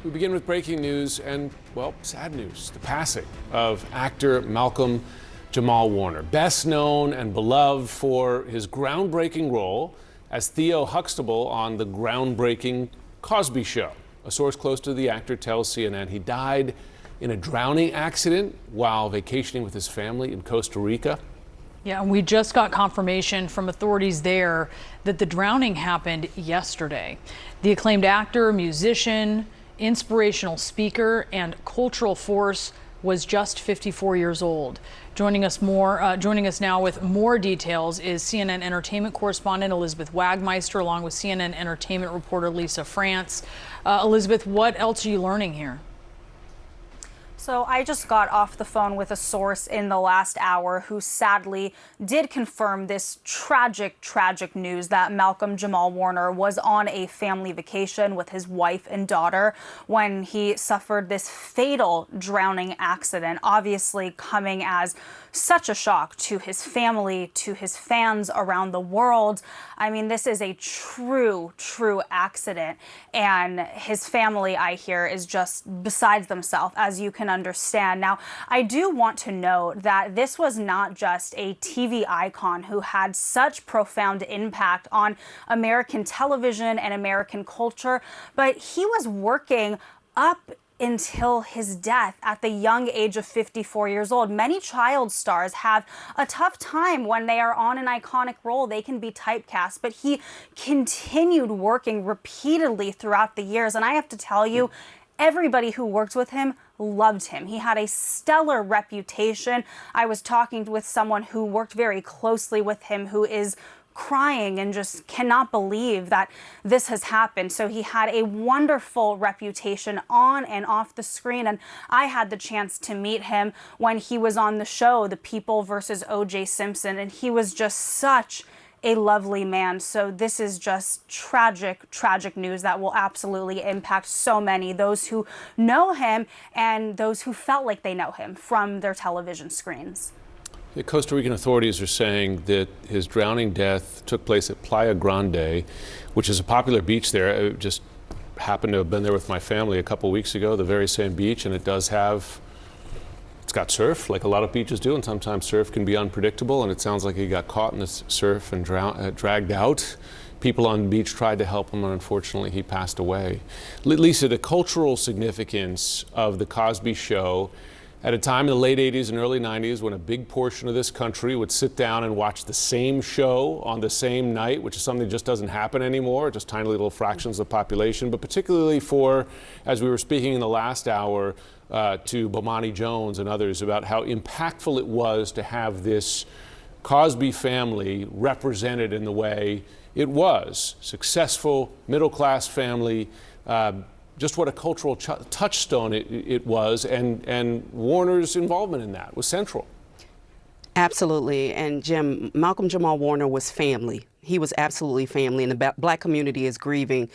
We begin with breaking news and, well, sad news. The passing of actor Malcolm Jamal Warner, best known and beloved for his groundbreaking role as Theo Huxtable on the groundbreaking Cosby Show. A source close to the actor tells CNN he died in a drowning accident while vacationing with his family in Costa Rica. Yeah, and we just got confirmation from authorities there that the drowning happened yesterday. The acclaimed actor, musician, inspirational speaker, and cultural force was just 54 years old. Joining us now with more details is CNN entertainment correspondent Elizabeth Wagmeister, along with CNN entertainment reporter Lisa France. Elizabeth, what else are you learning here? So I just got off the phone with a source in the last hour who sadly did confirm this tragic news that Malcolm Jamal Warner was on a family vacation with his wife and daughter when he suffered this fatal drowning accident, obviously coming as such a shock to his family, to his fans around the world. I mean, this is a true accident, and his family, I hear, is just besides themselves, as you can understand. Now, I do want to note that this was not just a TV icon who had such profound impact on American television and American culture, but he was working up until his death at the young age of 54 years old. Many child stars have a tough time when they are on an iconic role. They can be typecast, but he continued working repeatedly throughout the years. And I have to tell you, everybody who worked with him loved him. He had a stellar reputation. I was talking with someone who worked very closely with him who is crying and just cannot believe that this has happened. So he had a wonderful reputation on and off the screen, and I had the chance to meet him when he was on the show, The People versus O.J. Simpson, and he was just such a lovely man. So this is just tragic news that will absolutely impact so many, those who know him and those who felt like they know him from their television screens. The Costa Rican authorities are saying that his drowning death took place at Playa Grande, which is a popular beach there. I just happened to have been there with my family a couple weeks ago, the very same beach, and it's got surf, like a lot of beaches do, and sometimes surf can be unpredictable, and it sounds like he got caught in the surf and dragged out. People on the beach tried to help him, and unfortunately he passed away. Lisa, the cultural significance of the Cosby Show at a time in the late 80s and early 90s when a big portion of this country would sit down and watch the same show on the same night, which is something that just doesn't happen anymore, just tiny little fractions of the population, but particularly for, as we were speaking in the last hour to Bomani Jones and others about how impactful it was to have this Cosby family represented in the way it was. Successful, middle-class family, just what a cultural touchstone it was, and Warner's involvement in that was central. Absolutely. And Jim, Malcolm Jamal Warner was family. He was absolutely family, and the black community is grieving,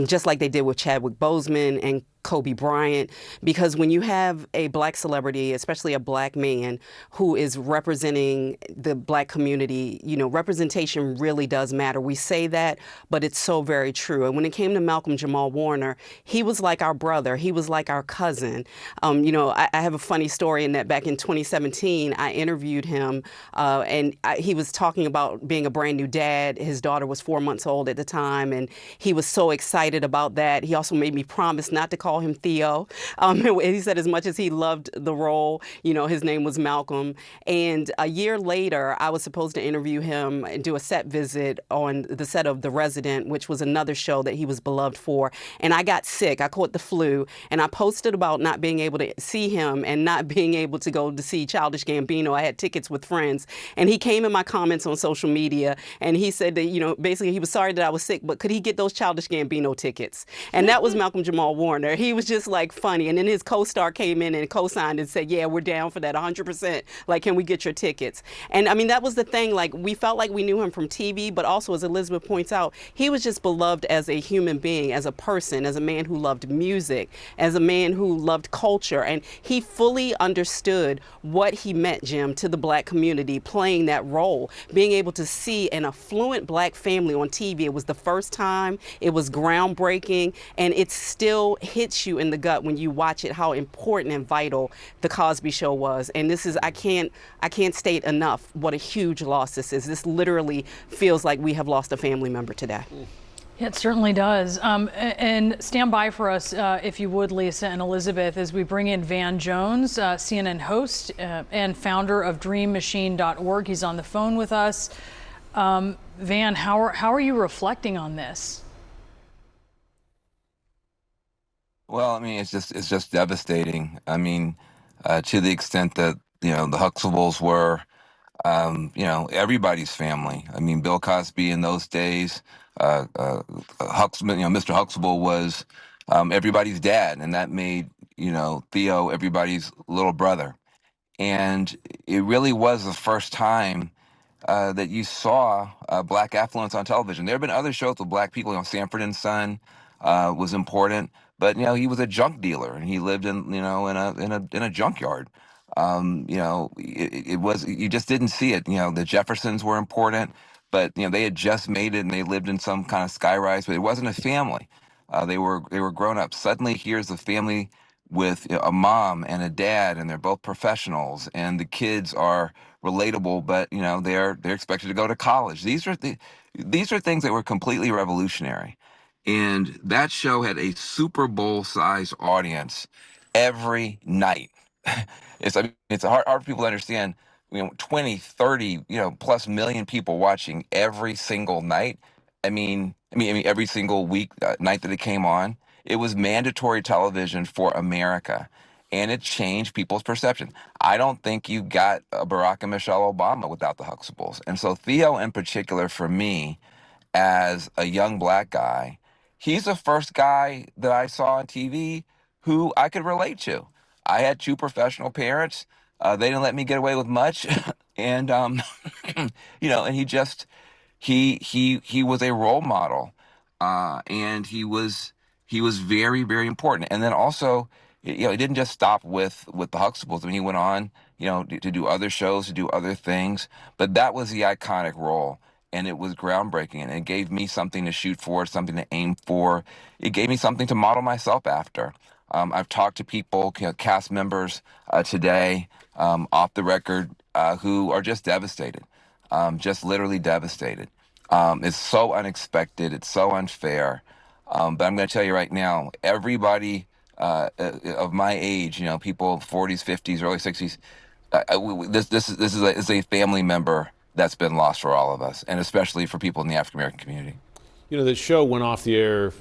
just like they did with Chadwick Boseman and Kobe Bryant, because when you have a black celebrity, especially a black man who is representing the black community, you know, representation really does matter. We say that, but it's so very true. And when it came to Malcolm Jamal Warner, he was like our brother. He was like our cousin. You know, I have a funny story in that back in 2017, I interviewed him and he was talking about being a brand new dad. His daughter was 4 months old at the time, and he was so excited about that. He also made me promise not to call him Theo. He said as much as he loved the role, you know, his name was Malcolm. And a year later, I was supposed to interview him and do a set visit on the set of The Resident, which was another show that he was beloved for. And I got sick. I caught the flu, and I posted about not being able to see him and not being able to go to see Childish Gambino. I had tickets with friends, and he came in my comments on social media, and he said that, you know, basically he was sorry that I was sick, but could he get those Childish Gambino tickets? And that was Malcolm Jamal Warner. He was just like funny. And then his co-star came in and co-signed and said, yeah, we're down for that 100%. Like, can we get your tickets? And I mean, that was the thing. Like, we felt like we knew him from TV, but also, as Elizabeth points out, he was just beloved as a human being, as a person, as a man who loved music, as a man who loved culture. And he fully understood what he meant, Jim, to the black community, playing that role, being able to see an affluent black family on TV. It was the first time, it was groundbreaking, and it still hits hits you in the gut when you watch it, how important and vital the Cosby Show was. And this is, I can't state enough what a huge loss this is. This literally feels like we have lost a family member today. It certainly does. And stand by for us, if you would, Lisa and Elizabeth, as we bring in Van Jones, CNN host and founder of DreamMachine.org. He's on the phone with us. Van, how are you reflecting on this? Well, I mean, it's just devastating. I mean, to the extent that the Huxtables were, everybody's family. I mean, Bill Cosby in those days, Mr. Huxtable was everybody's dad, and that made Theo everybody's little brother. And it really was the first time that you saw black affluence on television. There have been other shows with black people. Sanford and Son was important, but he was a junk dealer and he lived in in a junkyard. It was, you just didn't see it. The Jeffersons were important, but they had just made it and they lived in some kind of skyrise, but it wasn't a family. They were grown up. Suddenly, here's a family with a mom and a dad, and they're both professionals, and the kids are relatable, but they're expected to go to college. These are things that were completely revolutionary, and that show had a Super Bowl size audience every night. It's hard for people to understand. 20, 30, plus million people watching every single night. I mean, every single week, night that it came on. It was mandatory television for America, and it changed people's perception. I don't think you got Barack and Michelle Obama without the Huxtables. And so Theo, in particular, for me, as a young black guy, he's the first guy that I saw on TV who I could relate to. I had two professional parents. They didn't let me get away with much, and and he was a role model, and he was very, very important. And then also, it didn't just stop with the Huxtables. I mean, he went on, to do other shows, to do other things. But that was the iconic role, and it was groundbreaking. And it gave me something to shoot for, something to aim for. It gave me something to model myself after. I've talked to people, cast members today, off the record, who are just devastated, just literally devastated. It's so unexpected. It's so unfair. But I'm going to tell you right now, everybody of my age, people 40s, 50s, early 60s, this is a family member that's been lost for all of us, and especially for people in the African American community. The show went off the air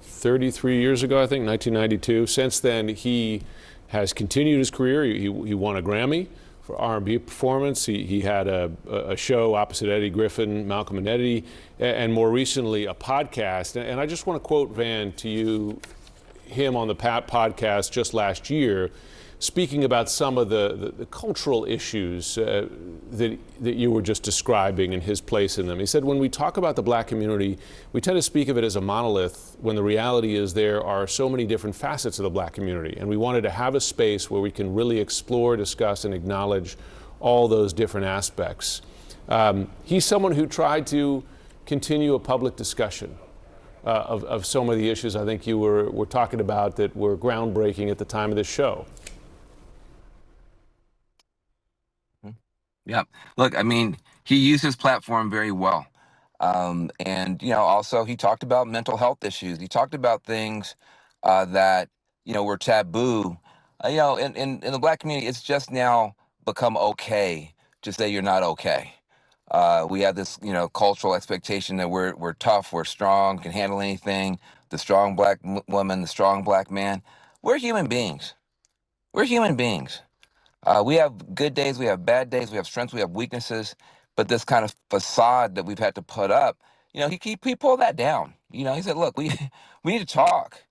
33 years ago, I think, 1992. Since then, he has continued his career. He won a Grammy for R&B performance. He had a show opposite Eddie Griffin, Malcolm and Eddie, and more recently a podcast. And I just want to quote Van to him on the podcast just last year, speaking about some of the cultural issues that you were just describing and his place in them. He said, when we talk about the black community, we tend to speak of it as a monolith, when the reality is there are so many different facets of the black community. And we wanted to have a space where we can really explore, discuss, and acknowledge all those different aspects. He's someone who tried to continue a public discussion of so many of the issues I think you were talking about that were groundbreaking at the time of this show. Yeah. Look, I mean, he used his platform very well. And, also he talked about mental health issues. He talked about things that, were taboo. In the black community, it's just now become okay to say you're not okay. We have this, cultural expectation that we're tough, we're strong, can handle anything. The strong black woman, the strong black man. We're human beings. We're human beings. We have good days, we have bad days, we have strengths, we have weaknesses, but this kind of facade that we've had to put up, he pulled that down. He said, look, we need to talk.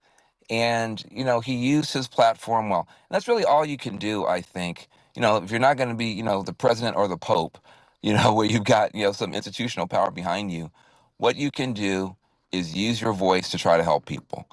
And, he used his platform well. And that's really all you can do, I think. If you're not going to be, the president or the Pope, where you've got, some institutional power behind you, what you can do is use your voice to try to help people.